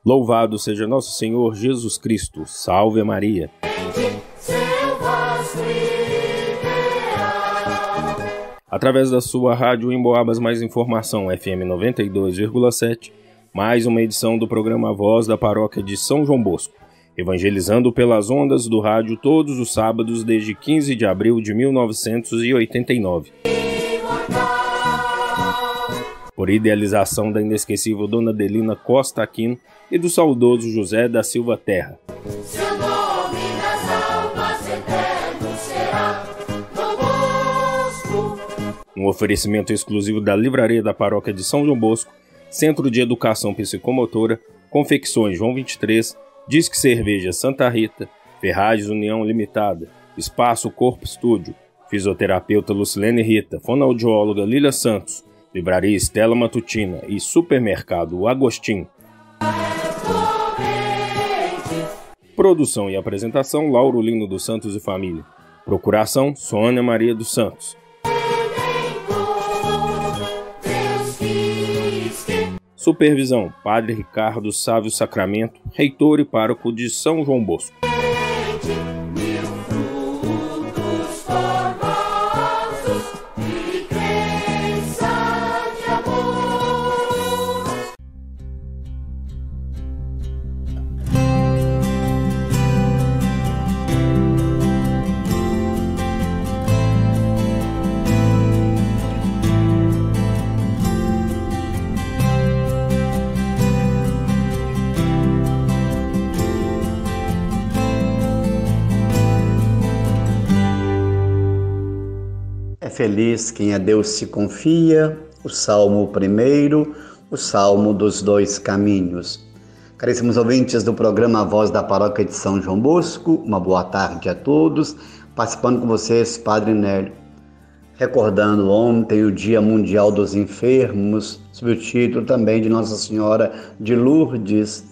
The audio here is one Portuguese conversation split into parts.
Louvado seja nosso Senhor Jesus Cristo. Salve Maria. Através da sua rádio Emboabas Mais Informação, FM 92,7, mais uma edição do programa Voz da Paróquia de São João Bosco, evangelizando pelas ondas do rádio todos os sábados desde 15 de abril de 1989. Por idealização da inesquecível Dona Adelina Costa Aquino e do saudoso José da Silva Terra. Seu nome nas almas eterno será Dom Bosco. Um oferecimento exclusivo da Livraria da Paróquia de São João Bosco, Centro de Educação Psicomotora, Confecções João 23, Disque Cerveja Santa Rita, Ferragens União Limitada, Espaço Corpo Estúdio, Fisioterapeuta Lucilene Rita, Fonoaudióloga Lília Santos, Livraria Estela Matutina e Supermercado Agostinho. Produção e apresentação Lauro Lino dos Santos e Família. Procuração Sônia Maria dos Santos. Supervisão Padre Ricardo Sávio Sacramento, reitor e pároco de São João Bosco. Feliz quem a Deus se confia, o Salmo 1, o Salmo dos Dois Caminhos. Caríssimos ouvintes do programa Voz da Paróquia de São João Bosco, uma boa tarde a todos, participando com vocês, Padre Nélio. Recordando ontem o Dia Mundial dos Enfermos, sob o título também de Nossa Senhora de Lourdes,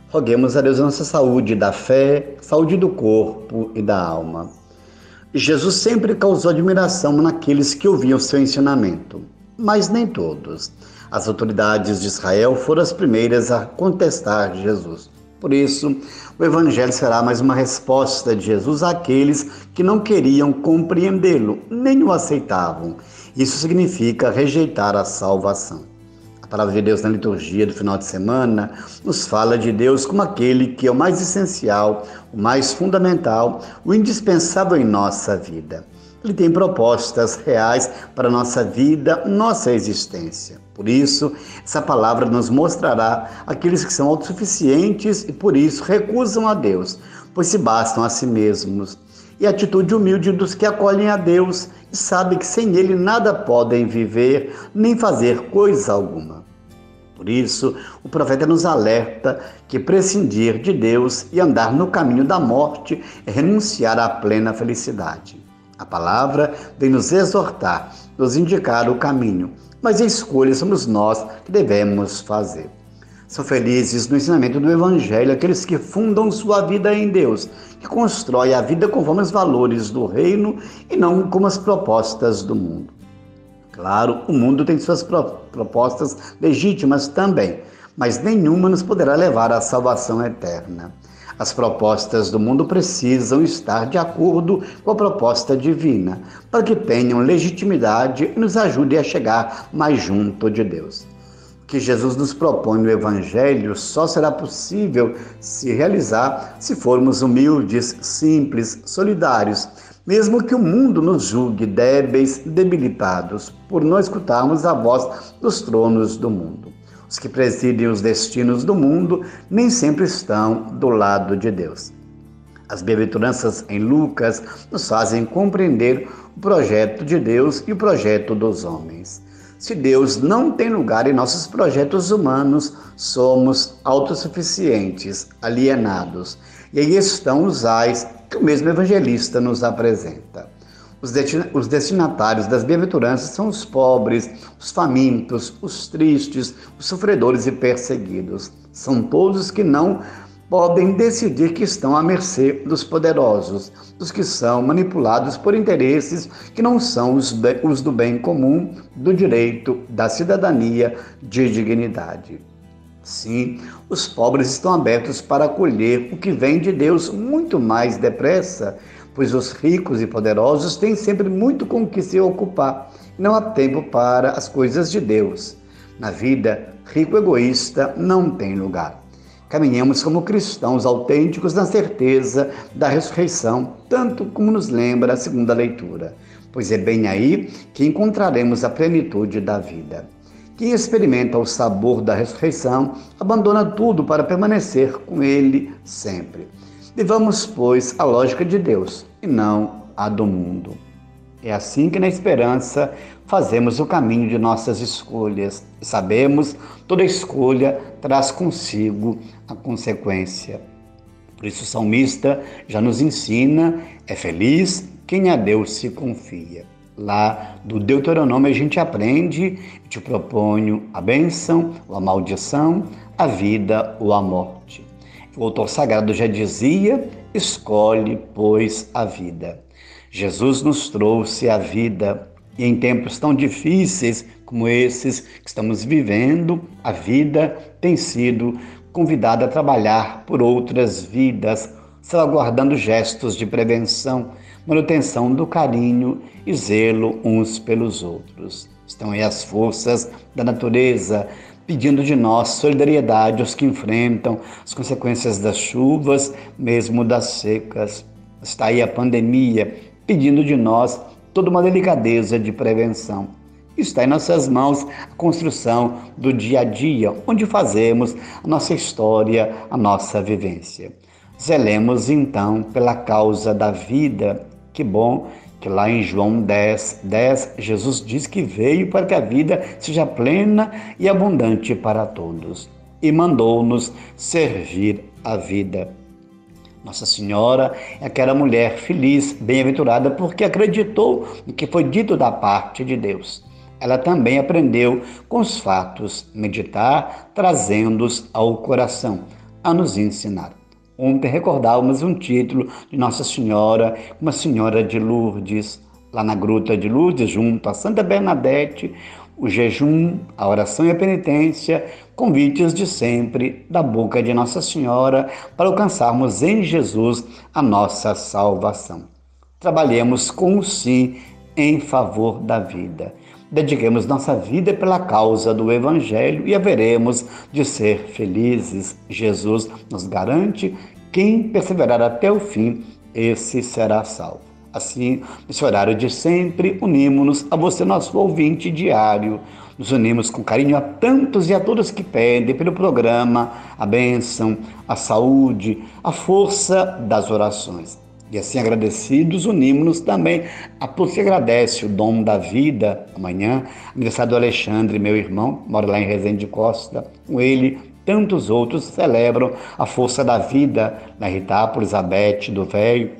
roguemos a Deus a nossa saúde da fé, saúde do corpo e da alma. Jesus sempre causou admiração naqueles que ouviam seu ensinamento, mas nem todos. As autoridades de Israel foram as primeiras a contestar Jesus. Por isso, o Evangelho será mais uma resposta de Jesus àqueles que não queriam compreendê-lo, nem o aceitavam. Isso significa rejeitar a salvação. A palavra de Deus na liturgia do final de semana nos fala de Deus como aquele que é o mais essencial, o mais fundamental, o indispensável em nossa vida. Ele tem propostas reais para a nossa vida, nossa existência. Por isso, essa palavra nos mostrará aqueles que são autossuficientes e por isso recusam a Deus, pois se bastam a si mesmos. E a atitude humilde dos que acolhem a Deus e sabem que sem Ele nada podem viver, nem fazer coisa alguma. Por isso, o profeta nos alerta que prescindir de Deus e andar no caminho da morte é renunciar à plena felicidade. A palavra vem nos exortar, nos indicar o caminho, mas a escolha somos nós que devemos fazer. São felizes no ensinamento do Evangelho aqueles que fundam sua vida em Deus, que constroem a vida conforme os valores do reino e não como as propostas do mundo. Claro, o mundo tem suas propostas legítimas também, mas nenhuma nos poderá levar à salvação eterna. As propostas do mundo precisam estar de acordo com a proposta divina, para que tenham legitimidade e nos ajudem a chegar mais junto de Deus. O que Jesus nos propõe no Evangelho só será possível se realizar se formos humildes, simples, solidários, mesmo que o mundo nos julgue débeis, debilitados, por não escutarmos a voz dos tronos do mundo. Os que presidem os destinos do mundo nem sempre estão do lado de Deus. As bem-aventuranças em Lucas nos fazem compreender o projeto de Deus e o projeto dos homens. Se Deus não tem lugar em nossos projetos humanos, somos autossuficientes, alienados. E aí estão os ais que o mesmo evangelista nos apresenta. Os destinatários das bem-aventuranças são os pobres, os famintos, os tristes, os sofredores e perseguidos. São todos que não podem decidir que estão à mercê dos poderosos, dos que são manipulados por interesses que não são os do bem comum, do direito, da cidadania, de dignidade. Sim, os pobres estão abertos para acolher o que vem de Deus muito mais depressa, pois os ricos e poderosos têm sempre muito com o que se ocupar. Não há tempo para as coisas de Deus. Na vida, rico egoísta não tem lugar. Caminhamos como cristãos autênticos na certeza da ressurreição, tanto como nos lembra a segunda leitura, pois é bem aí que encontraremos a plenitude da vida. Quem experimenta o sabor da ressurreição abandona tudo para permanecer com Ele sempre. Vivamos, pois, a lógica de Deus e não a do mundo. É assim que, na esperança, fazemos o caminho de nossas escolhas. E sabemos, toda escolha traz consigo a consequência. Por isso o salmista já nos ensina, é feliz quem a Deus se confia. Lá do Deuteronômio a gente aprende e te proponho a bênção ou a maldição, a vida ou a morte. O autor sagrado já dizia, escolhe, pois, a vida. Jesus nos trouxe a vida e em tempos tão difíceis como esses que estamos vivendo, a vida tem sido convidada a trabalhar por outras vidas, salvaguardando gestos de prevenção, manutenção do carinho e zelo uns pelos outros. Estão aí as forças da natureza pedindo de nós solidariedade aos que enfrentam as consequências das chuvas, mesmo das secas. Está aí a pandemia pedindo de nós toda uma delicadeza de prevenção. Está em nossas mãos a construção do dia a dia, onde fazemos a nossa história, a nossa vivência. Zelemos então pela causa da vida. Que bom que lá em João 10, Jesus diz que veio para que a vida seja plena e abundante para todos e mandou-nos servir a vida. Nossa Senhora é aquela mulher feliz, bem-aventurada, porque acreditou no que foi dito da parte de Deus. Ela também aprendeu com os fatos, meditar, trazendo-os ao coração, a nos ensinar. Ontem recordávamos um título de Nossa Senhora, uma Senhora de Lourdes, lá na Gruta de Lourdes, junto a Santa Bernadette, o jejum, a oração e a penitência, convites de sempre da boca de Nossa Senhora para alcançarmos em Jesus a nossa salvação. Trabalhemos com o sim em favor da vida. Dediquemos nossa vida pela causa do Evangelho e haveremos de ser felizes. Jesus nos garante, quem perseverar até o fim, esse será salvo. Assim, nesse horário de sempre, unimos-nos a você, nosso ouvinte diário. Nos unimos com carinho a tantos e a todas que pedem pelo programa, a bênção, a saúde, a força das orações. E assim agradecidos, unimos-nos também a todos que agradecem o dom da vida. Amanhã, aniversário do Alexandre, meu irmão, mora lá em Resende Costa. Com ele, tantos outros celebram a força da vida na Ritápolis, a Bete do Velho.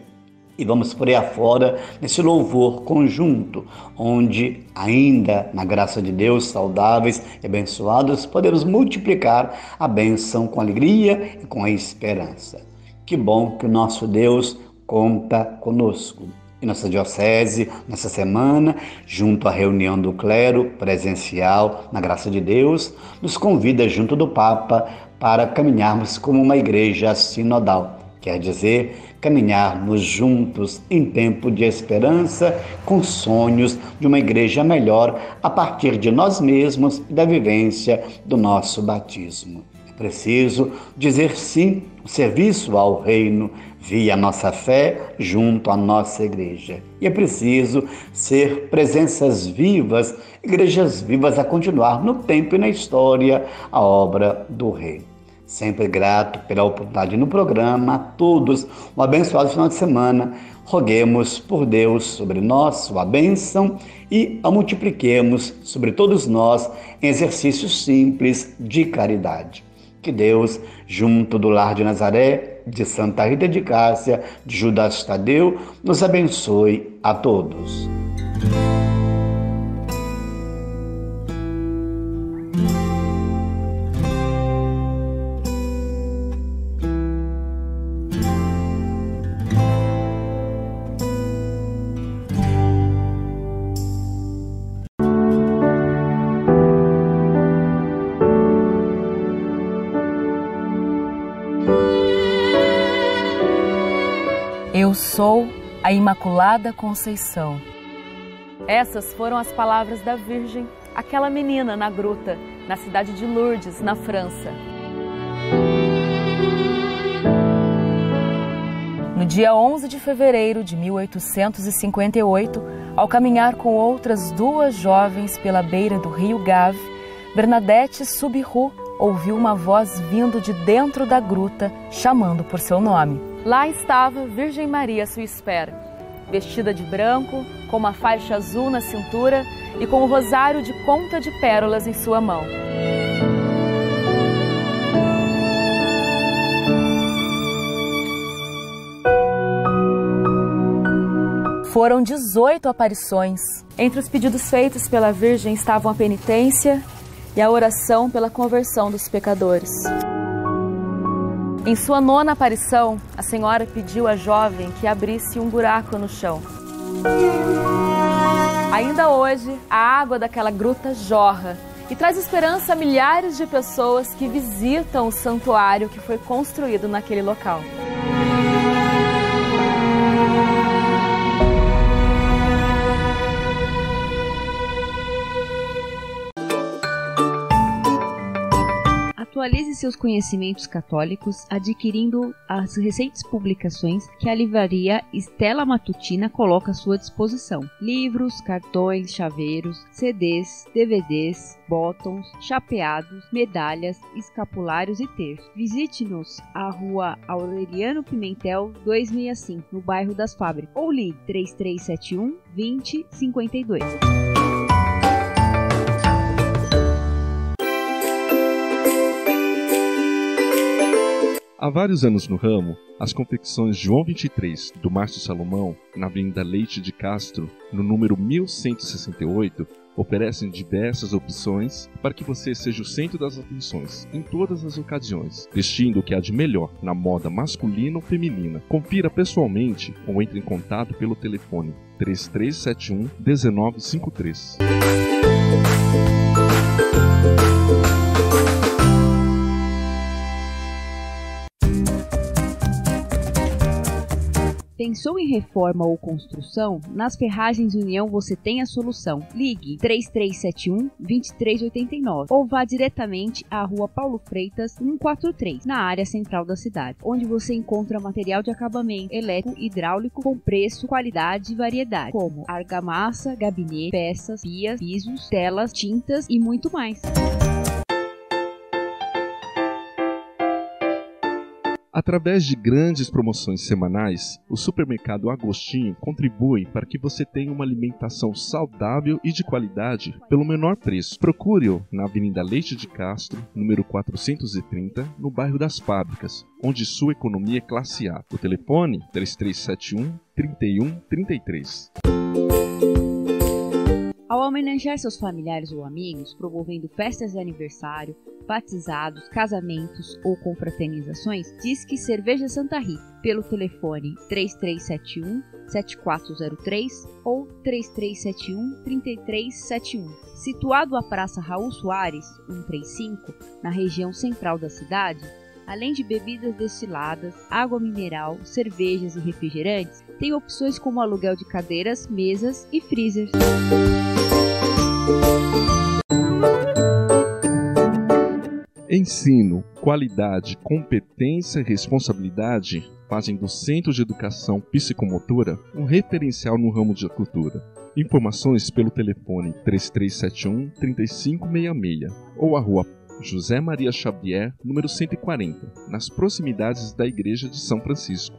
E vamos por aí afora nesse louvor conjunto, onde ainda, na graça de Deus, saudáveis e abençoados, podemos multiplicar a bênção com alegria e com a esperança. Que bom que o nosso Deus conta conosco. E nossa diocese, nessa semana, junto à reunião do clero presencial, na graça de Deus, nos convida junto do Papa para caminharmos como uma igreja sinodal. Quer dizer, caminharmos juntos em tempo de esperança, com sonhos de uma igreja melhor a partir de nós mesmos e da vivência do nosso batismo. É preciso dizer sim ao serviço ao reino, via a nossa fé junto à nossa igreja. E é preciso ser presenças vivas, igrejas vivas a continuar no tempo e na história a obra do Rei. Sempre grato pela oportunidade no programa, a todos um abençoado final de semana. Roguemos por Deus sobre nós sua bênção e a multipliquemos sobre todos nós em exercícios simples de caridade. Que Deus, junto do Lar de Nazaré, de Santa Rita de Cássia, de Judas Tadeu, nos abençoe a todos. Eu sou a Imaculada Conceição. Essas foram as palavras da Virgem, aquela menina na gruta, na cidade de Lourdes, na França. No dia 11 de fevereiro de 1858, ao caminhar com outras duas jovens pela beira do rio Gave, Bernadette Soubirous ouviu uma voz vindo de dentro da gruta, chamando por seu nome. Lá estava Virgem Maria à sua espera, vestida de branco, com uma faixa azul na cintura e com um rosário de ponta de pérolas em sua mão. Foram 18 aparições. Entre os pedidos feitos pela Virgem estavam a penitência e a oração pela conversão dos pecadores. Em sua 9ª aparição, a Senhora pediu à jovem que abrisse um buraco no chão. Ainda hoje, a água daquela gruta jorra e traz esperança a milhares de pessoas que visitam o santuário que foi construído naquele local. Atualize seus conhecimentos católicos adquirindo as recentes publicações que a livraria Stella Matutina coloca à sua disposição. Livros, cartões, chaveiros, CDs, DVDs, botões, chapeados, medalhas, escapulários e terços. Visite-nos à Rua Aureliano Pimentel 265, no bairro das Fábricas, ou ligue 3371 2052. Há vários anos no ramo, as confecções João 23, do Márcio Salomão, na Avenida Leite de Castro, no número 1168, oferecem diversas opções para que você seja o centro das atenções em todas as ocasiões, vestindo o que há de melhor na moda masculina ou feminina. Confira pessoalmente ou entre em contato pelo telefone 3371 1953. Pensou em reforma ou construção? Nas Ferragens União você tem a solução. Ligue 3371-2389 ou vá diretamente à Rua Paulo Freitas 143, na área central da cidade, onde você encontra material de acabamento elétrico e hidráulico com preço, qualidade e variedade, como argamassa, gabinete, peças, pias, pisos, telas, tintas e muito mais. Através de grandes promoções semanais, o Supermercado Agostinho contribui para que você tenha uma alimentação saudável e de qualidade pelo menor preço. Procure-o na Avenida Leite de Castro, número 430, no bairro das Fábricas, onde sua economia é classe A. O telefone 3371-3133. Ao homenagear seus familiares ou amigos, promovendo festas de aniversário, batizados, casamentos ou confraternizações, Disque Cerveja Santa Rita, pelo telefone 3371-7403 ou 3371-3371. Situado à Praça Raul Soares, 135, na região central da cidade, além de bebidas destiladas, água mineral, cervejas e refrigerantes, tem opções como aluguel de cadeiras, mesas e freezers. Ensino, qualidade, competência e responsabilidade fazem do Centro de Educação Psicomotora um referencial no ramo de cultura. Informações pelo telefone 3371-3566 ou a Rua José Maria Xavier, número 140, nas proximidades da Igreja de São Francisco.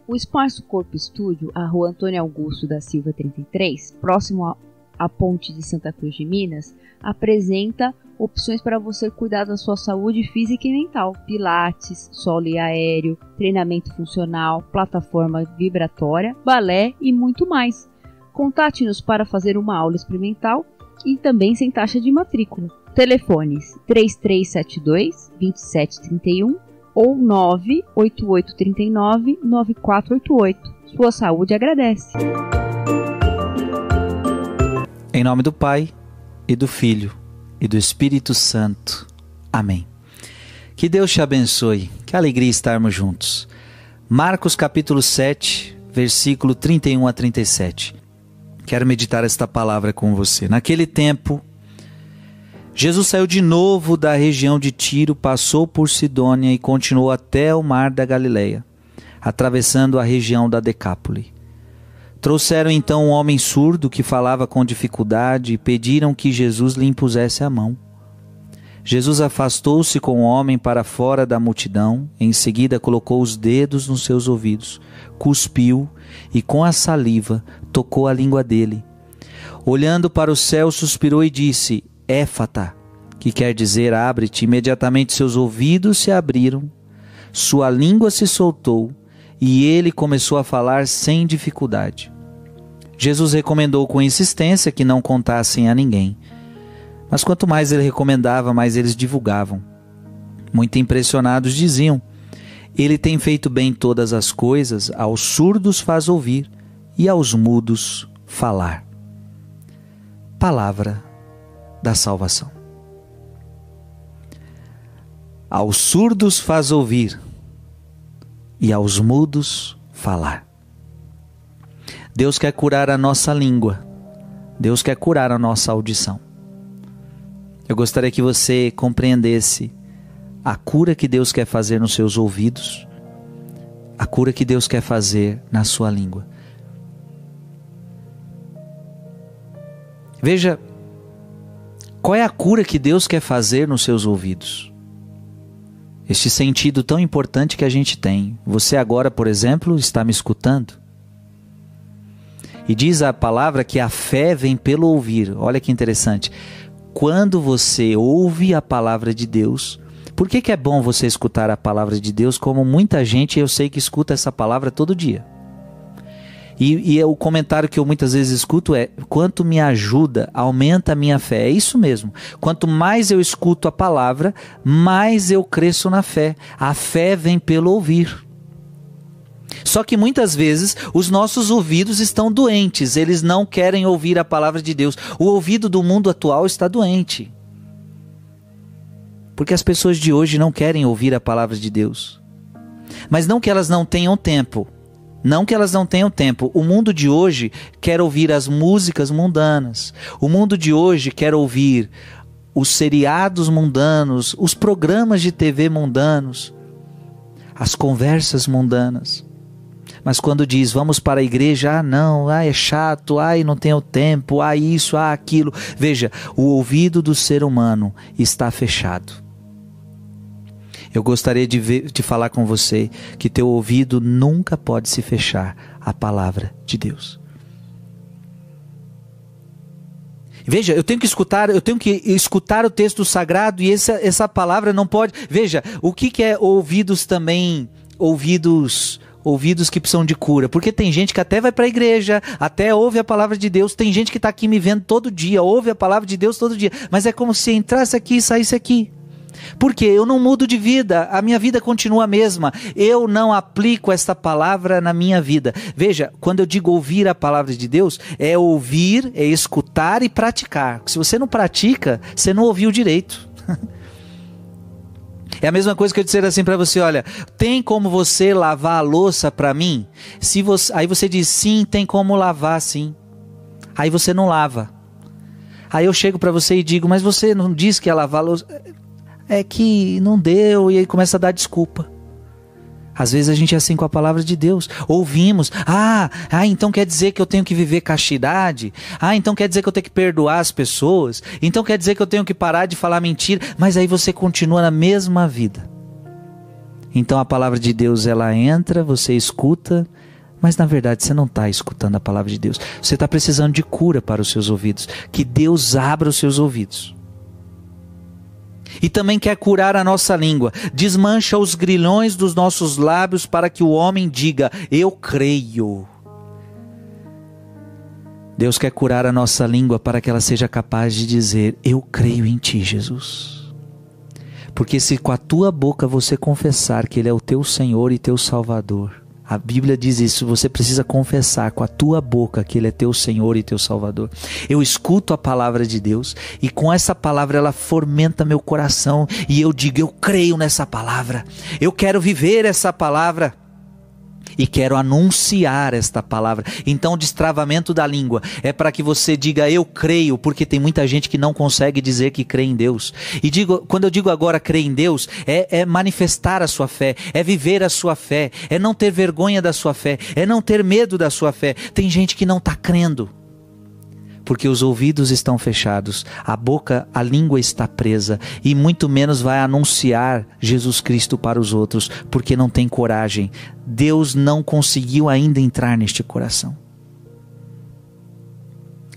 O Espaço Corpo Estúdio, a Rua Antônio Augusto da Silva 33, próximo à Ponte de Santa Cruz de Minas, apresenta opções para você cuidar da sua saúde física e mental. Pilates, solo e aéreo, treinamento funcional, plataforma vibratória, balé e muito mais. Contate-nos para fazer uma aula experimental e também sem taxa de matrícula. Telefones 3372-2731 ou 98839-9488. Sua saúde agradece. Em nome do Pai, e do Filho, e do Espírito Santo. Amém. Que Deus te abençoe. Que alegria estarmos juntos. Marcos capítulo 7, versículo 31 a 37. Quero meditar esta palavra com você. Naquele tempo, Jesus saiu de novo da região de Tiro, passou por Sidônia e continuou até o mar da Galileia, atravessando a região da Decápole. Trouxeram então um homem surdo que falava com dificuldade e pediram que Jesus lhe impusesse a mão. Jesus afastou-se com o homem para fora da multidão, em seguida colocou os dedos nos seus ouvidos, cuspiu e com a saliva tocou a língua dele. Olhando para o céu, suspirou e disse: Éfata, que quer dizer abre-te. Imediatamente seus ouvidos se abriram, sua língua se soltou e ele começou a falar sem dificuldade. Jesus recomendou com insistência que não contassem a ninguém. Mas quanto mais ele recomendava, mais eles divulgavam. Muito impressionados diziam: ele tem feito bem todas as coisas, aos surdos faz ouvir e aos mudos falar. Palavra da salvação. Aos surdos faz ouvir e aos mudos falar. Deus quer curar a nossa língua. Deus quer curar a nossa audição. Eu gostaria que você compreendesse a cura que Deus quer fazer nos seus ouvidos, a cura que Deus quer fazer na sua língua. Veja, qual é a cura que Deus quer fazer nos seus ouvidos? Este sentido tão importante que a gente tem. Você agora, por exemplo, está me escutando. E diz a palavra que a fé vem pelo ouvir. Olha que interessante. Quando você ouve a palavra de Deus, por que é bom você escutar a palavra de Deus? Como muita gente eu sei que escuta essa palavra todo dia. E o comentário que eu muitas vezes escuto é: quanto me ajuda, aumenta a minha fé. É isso mesmo. Quanto mais eu escuto a palavra, mais eu cresço na fé. A fé vem pelo ouvir. Só que muitas vezes os nossos ouvidos estão doentes, eles não querem ouvir a palavra de Deus. O ouvido do mundo atual está doente. Porque as pessoas de hoje não querem ouvir a palavra de Deus. Mas não que elas não tenham tempo. Não que elas não tenham tempo. O mundo de hoje quer ouvir as músicas mundanas. O mundo de hoje quer ouvir os seriados mundanos, os programas de TV mundanos, as conversas mundanas. Mas quando diz, vamos para a igreja, não, é chato, não tenho tempo, isso, aquilo. Veja, o ouvido do ser humano está fechado. Eu gostaria de falar com você que teu ouvido nunca pode se fechar à palavra de Deus. Veja, eu tenho que escutar o texto sagrado e essa palavra não pode... Veja, o que é ouvidos também, ouvidos que precisam de cura? Porque tem gente que até vai para a igreja, até ouve a palavra de Deus, tem gente que está aqui me vendo todo dia, ouve a palavra de Deus todo dia, mas é como se entrasse aqui e saísse aqui. Porque eu não mudo de vida, a minha vida continua a mesma, eu não aplico esta palavra na minha vida. Veja, quando eu digo ouvir a palavra de Deus, é ouvir, é escutar e praticar. Se você não pratica, você não ouviu direito. É a mesma coisa que eu dizer assim para você: olha, tem como você lavar a louça para mim? Aí você diz, sim, tem como lavar, sim. Aí você não lava. Aí eu chego para você e digo, mas você não disse que ia lavar a louça? É que não deu, e aí começa a dar desculpa. Às vezes a gente é assim com a palavra de Deus. Ouvimos, então quer dizer que eu tenho que viver castidade? Então quer dizer que eu tenho que perdoar as pessoas? Então quer dizer que eu tenho que parar de falar mentira? Mas aí você continua na mesma vida. Então a palavra de Deus, ela entra, você escuta, mas na verdade você não está escutando a palavra de Deus. Você está precisando de cura para os seus ouvidos. Que Deus abra os seus ouvidos. E também quer curar a nossa língua. Desmancha os grilhões dos nossos lábios para que o homem diga, eu creio. Deus quer curar a nossa língua para que ela seja capaz de dizer, eu creio em ti, Jesus. Porque se com a tua boca você confessar que Ele é o teu Senhor e teu Salvador, A Bíblia diz isso, você precisa confessar com a tua boca que Ele é teu Senhor e teu Salvador. Eu escuto a palavra de Deus e com essa palavra ela fomenta meu coração e eu digo, eu creio nessa palavra, eu quero viver essa palavra. E quero anunciar esta palavra. Então o destravamento da língua é para que você diga eu creio, porque tem muita gente que não consegue dizer que crê em Deus. E quando eu digo agora crer em Deus, é manifestar a sua fé, é viver a sua fé, é não ter vergonha da sua fé, é não ter medo da sua fé. Tem gente que não está crendo, porque os ouvidos estão fechados, a boca, a língua está presa e muito menos vai anunciar Jesus Cristo para os outros, porque não tem coragem. Deus não conseguiu ainda entrar neste coração.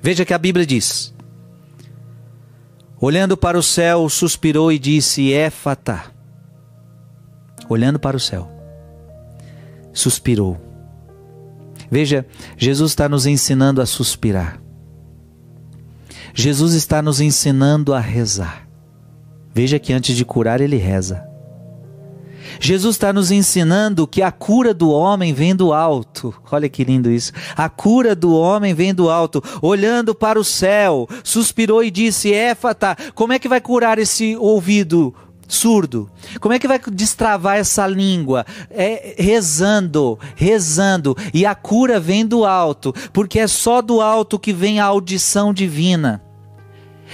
Veja que a Bíblia diz: olhando para o céu, suspirou e disse, Éfata. Olhando para o céu, suspirou. Veja, Jesus está nos ensinando a suspirar. Jesus está nos ensinando a rezar. Veja que antes de curar ele reza. Jesus está nos ensinando que a cura do homem vem do alto. Olha que lindo isso. A cura do homem vem do alto. Olhando para o céu, suspirou e disse, Éfata. Como é que vai curar esse ouvido surdo? Como é que vai destravar essa língua? Rezando. E a cura vem do alto, porque é só do alto que vem a audição divina.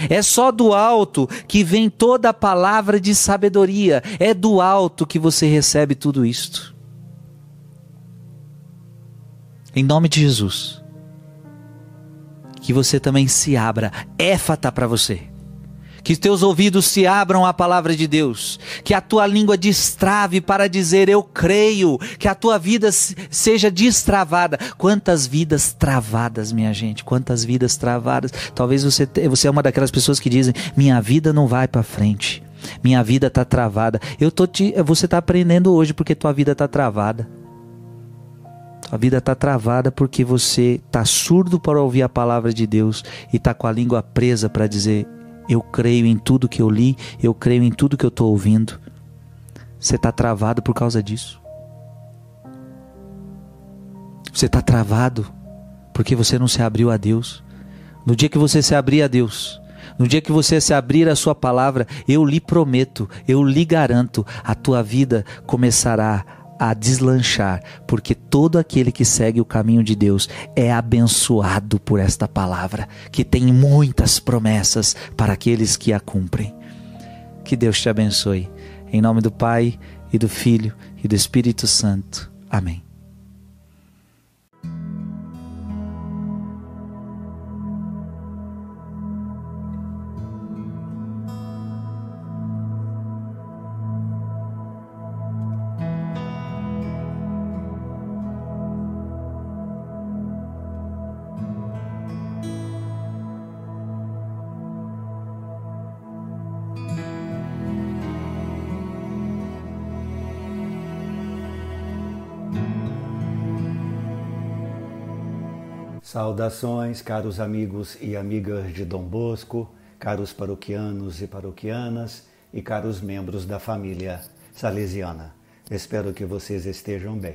É só do alto que vem toda a palavra de sabedoria. É do alto que você recebe tudo isto. Em nome de Jesus, que você também se abra. Éfata para você. Que teus ouvidos se abram à palavra de Deus. Que a tua língua destrave para dizer eu creio. Que a tua vida seja destravada. Quantas vidas travadas, minha gente. Quantas vidas travadas. Talvez você é uma daquelas pessoas que dizem, minha vida não vai para frente. Minha vida está travada. Você está aprendendo hoje porque tua vida está travada. Tua vida está travada porque você está surdo para ouvir a palavra de Deus. E está com a língua presa para dizer, eu creio em tudo que eu li, eu creio em tudo que eu estou ouvindo. Você está travado por causa disso. Você está travado porque você não se abriu a Deus. No dia que você se abrir a Deus, no dia que você se abrir a sua palavra, eu lhe prometo, eu lhe garanto, a tua vida começará a deslanchar, porque todo aquele que segue o caminho de Deus é abençoado por esta palavra, que tem muitas promessas para aqueles que a cumprem. Que Deus te abençoe. Em nome do Pai, e do Filho, e do Espírito Santo. Amém. Saudações, caros amigos e amigas de Dom Bosco, caros paroquianos e paroquianas e caros membros da família salesiana. Espero que vocês estejam bem.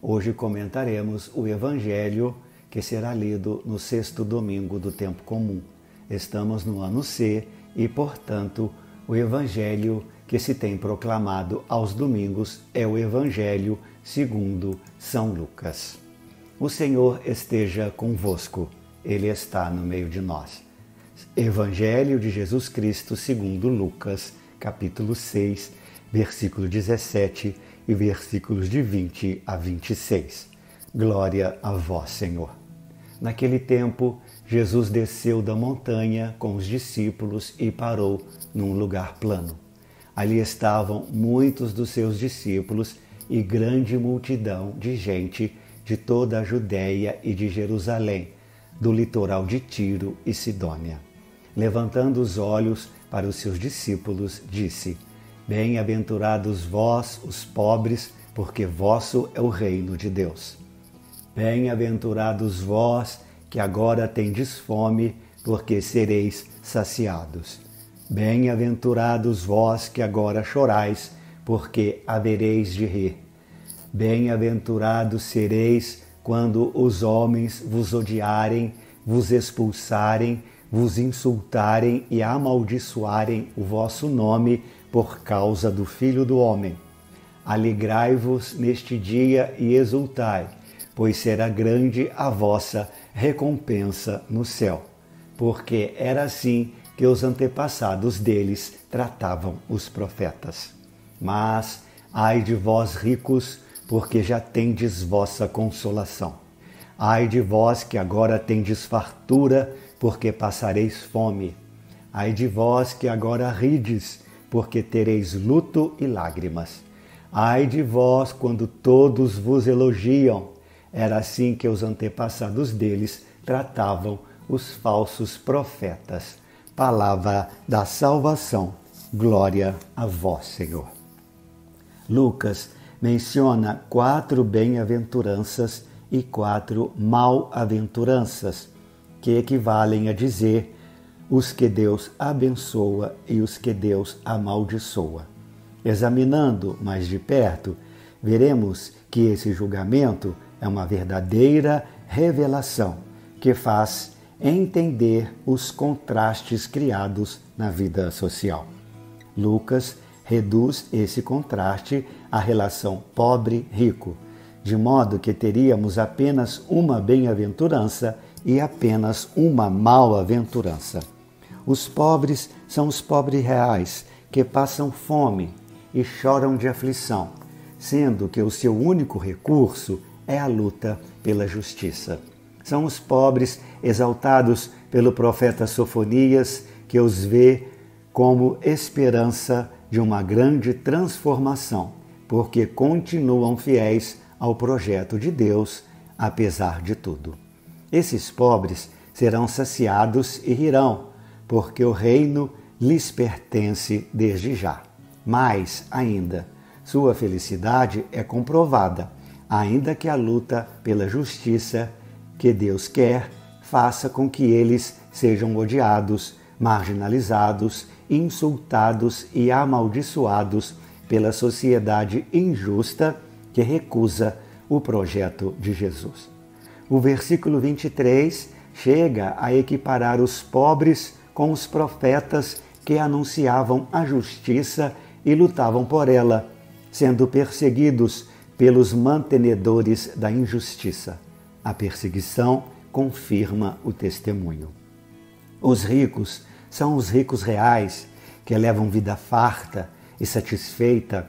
Hoje comentaremos o Evangelho que será lido no 6º domingo do tempo comum. Estamos no ano C e, portanto, o Evangelho que se tem proclamado aos domingos é o Evangelho segundo São Lucas. O Senhor esteja convosco, Ele está no meio de nós. Evangelho de Jesus Cristo segundo Lucas, capítulo 6, versículo 17 e versículos de 20 a 26. Glória a vós, Senhor. Naquele tempo, Jesus desceu da montanha com os discípulos e parou num lugar plano. Ali estavam muitos dos seus discípulos e grande multidão de gente de toda a Judéia e de Jerusalém, do litoral de Tiro e Sidônia. Levantando os olhos para os seus discípulos, disse: Bem-aventurados vós, os pobres, porque vosso é o reino de Deus. Bem-aventurados vós, que agora tendes fome, porque sereis saciados. Bem-aventurados vós, que agora chorais, porque havereis de rir. Bem-aventurados sereis quando os homens vos odiarem, vos expulsarem, vos insultarem e amaldiçoarem o vosso nome por causa do Filho do Homem. Alegrai-vos neste dia e exultai, pois será grande a vossa recompensa no céu. Porque era assim que os antepassados deles tratavam os profetas. Mas, ai de vós ricos, porque já tendes vossa consolação. Ai de vós que agora tendes fartura, porque passareis fome. Ai de vós que agora rides, porque tereis luto e lágrimas. Ai de vós quando todos vos elogiam. Era assim que os antepassados deles tratavam os falsos profetas. Palavra da salvação. Glória a vós, Senhor. Lucas menciona 4 bem-aventuranças e 4 mal-aventuranças, que equivalem a dizer os que Deus abençoa e os que Deus amaldiçoa. Examinando mais de perto, veremos que esse julgamento é uma verdadeira revelação que faz entender os contrastes criados na vida social. Lucas reduz esse contraste à relação pobre-rico, de modo que teríamos apenas uma bem-aventurança e apenas uma mal-aventurança. Os pobres são os pobres reais, que passam fome e choram de aflição, sendo que o seu único recurso é a luta pela justiça. São os pobres exaltados pelo profeta Sofonias, que os vê como esperança de uma grande transformação, porque continuam fiéis ao projeto de Deus, apesar de tudo. Esses pobres serão saciados e rirão, porque o reino lhes pertence desde já. Mais ainda, sua felicidade é comprovada, ainda que a luta pela justiça que Deus quer faça com que eles sejam odiados, marginalizados, insultados e amaldiçoados pela sociedade injusta que recusa o projeto de Jesus. O versículo 23 chega a equiparar os pobres com os profetas que anunciavam a justiça e lutavam por ela, sendo perseguidos pelos mantenedores da injustiça. A perseguição confirma o testemunho. Os ricos são os ricos reais, que levam vida farta e satisfeita,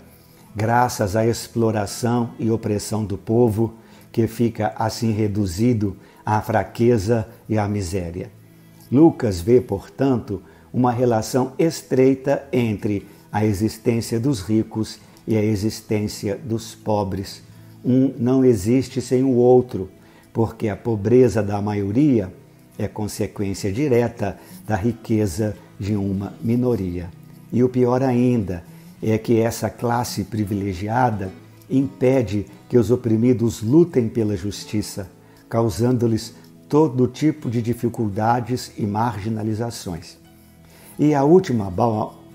graças à exploração e opressão do povo, que fica assim reduzido à fraqueza e à miséria. Lucas vê, portanto, uma relação estreita entre a existência dos ricos e a existência dos pobres. Um não existe sem o outro, porque a pobreza da maioria é consequência direta da riqueza de uma minoria. E o pior ainda é que essa classe privilegiada impede que os oprimidos lutem pela justiça, causando-lhes todo tipo de dificuldades e marginalizações. E a última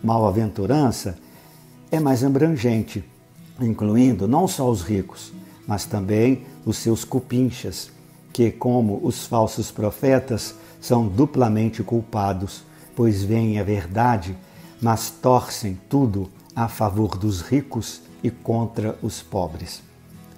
mal-aventurança é mais abrangente, incluindo não só os ricos, mas também os seus cupinchas, que, como os falsos profetas, são duplamente culpados, pois veem a verdade, mas torcem tudo a favor dos ricos e contra os pobres.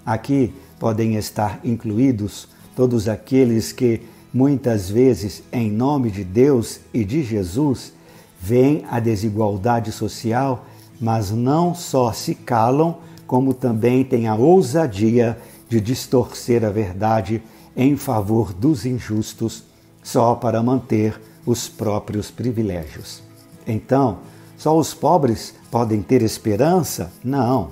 Aqui podem estar incluídos todos aqueles que, muitas vezes, em nome de Deus e de Jesus, veem a desigualdade social, mas não só se calam, como também têm a ousadia de distorcer a verdade em favor dos injustos, só para manter os próprios privilégios. Então, só os pobres podem ter esperança? Não.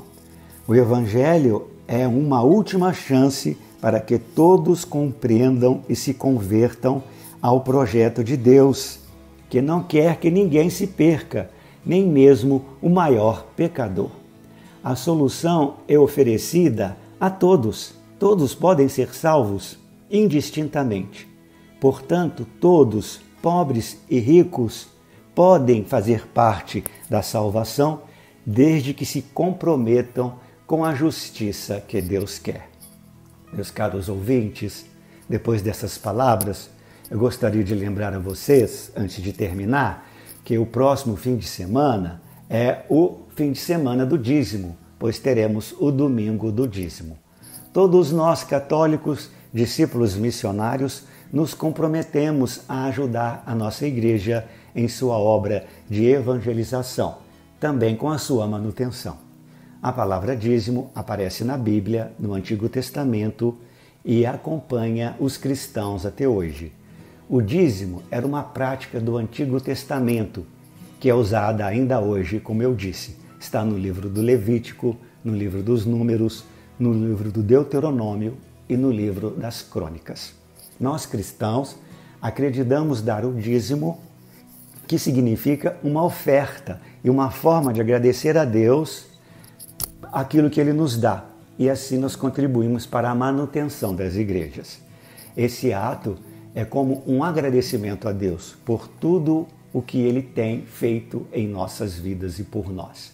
O Evangelho é uma última chance para que todos compreendam e se convertam ao projeto de Deus, que não quer que ninguém se perca, nem mesmo o maior pecador. A solução é oferecida a todos. Todos podem ser salvos indistintamente. Portanto, todos, pobres e ricos, podem fazer parte da salvação desde que se comprometam com a justiça que Deus quer. Meus caros ouvintes, depois dessas palavras, eu gostaria de lembrar a vocês, antes de terminar, que o próximo fim de semana é o fim de semana do dízimo, pois teremos o domingo do dízimo. Todos nós católicos, discípulos missionários, nos comprometemos a ajudar a nossa igreja em sua obra de evangelização, também com a sua manutenção. A palavra dízimo aparece na Bíblia, no Antigo Testamento, e acompanha os cristãos até hoje. O dízimo era uma prática do Antigo Testamento, que é usada ainda hoje, como eu disse. Está no livro do Levítico, no livro dos Números, no livro do Deuteronômio e no livro das Crônicas. Nós cristãos acreditamos dar o dízimo, que significa uma oferta e uma forma de agradecer a Deus aquilo que Ele nos dá. E assim nós contribuímos para a manutenção das igrejas. Esse ato é como um agradecimento a Deus por tudo o que Ele tem feito em nossas vidas e por nós.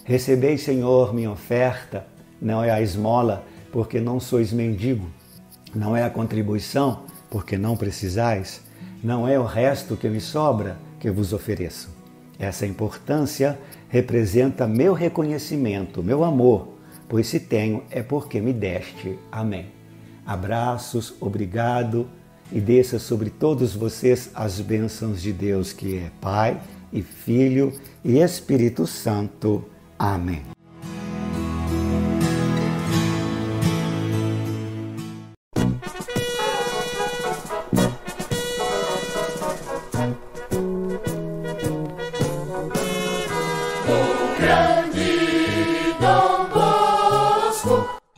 Recebei, Senhor, minha oferta, não é a esmola, porque não sois mendigo, não é a contribuição, porque não precisais, não é o resto que me sobra que vos ofereço. Essa importância representa meu reconhecimento, meu amor, pois se tenho é porque me deste. Amém. Abraços, obrigado e desça sobre todos vocês as bênçãos de Deus, que é Pai e Filho e Espírito Santo. Amém.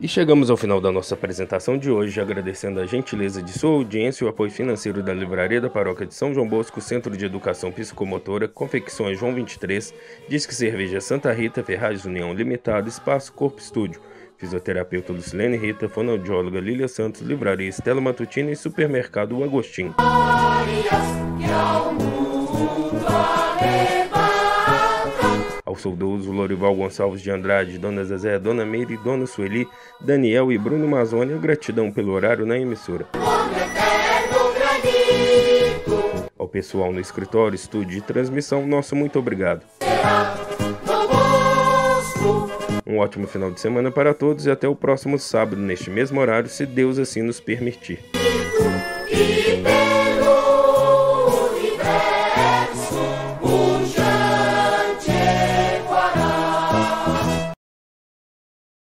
E chegamos ao final da nossa apresentação de hoje, agradecendo a gentileza de sua audiência e o apoio financeiro da Livraria da Paróquia de São João Bosco, Centro de Educação Psicomotora, Confecções João 23, Disque Cerveja Santa Rita, Ferragens União Limitada, Espaço Corpo Estúdio, Fisioterapeuta Lucilene Rita, Fonoaudióloga Lília Santos, Livraria Estela Matutina e Supermercado O Agostinho. Ao saudoso Lorival Gonçalves de Andrade, Dona Zezé, Dona Meire, Dona Sueli, Daniel e Bruno Mazzoni, gratidão pelo horário na emissora. Ao pessoal no escritório, estúdio e transmissão, nosso muito obrigado. Um ótimo final de semana para todos e até o próximo sábado, neste mesmo horário, se Deus assim nos permitir.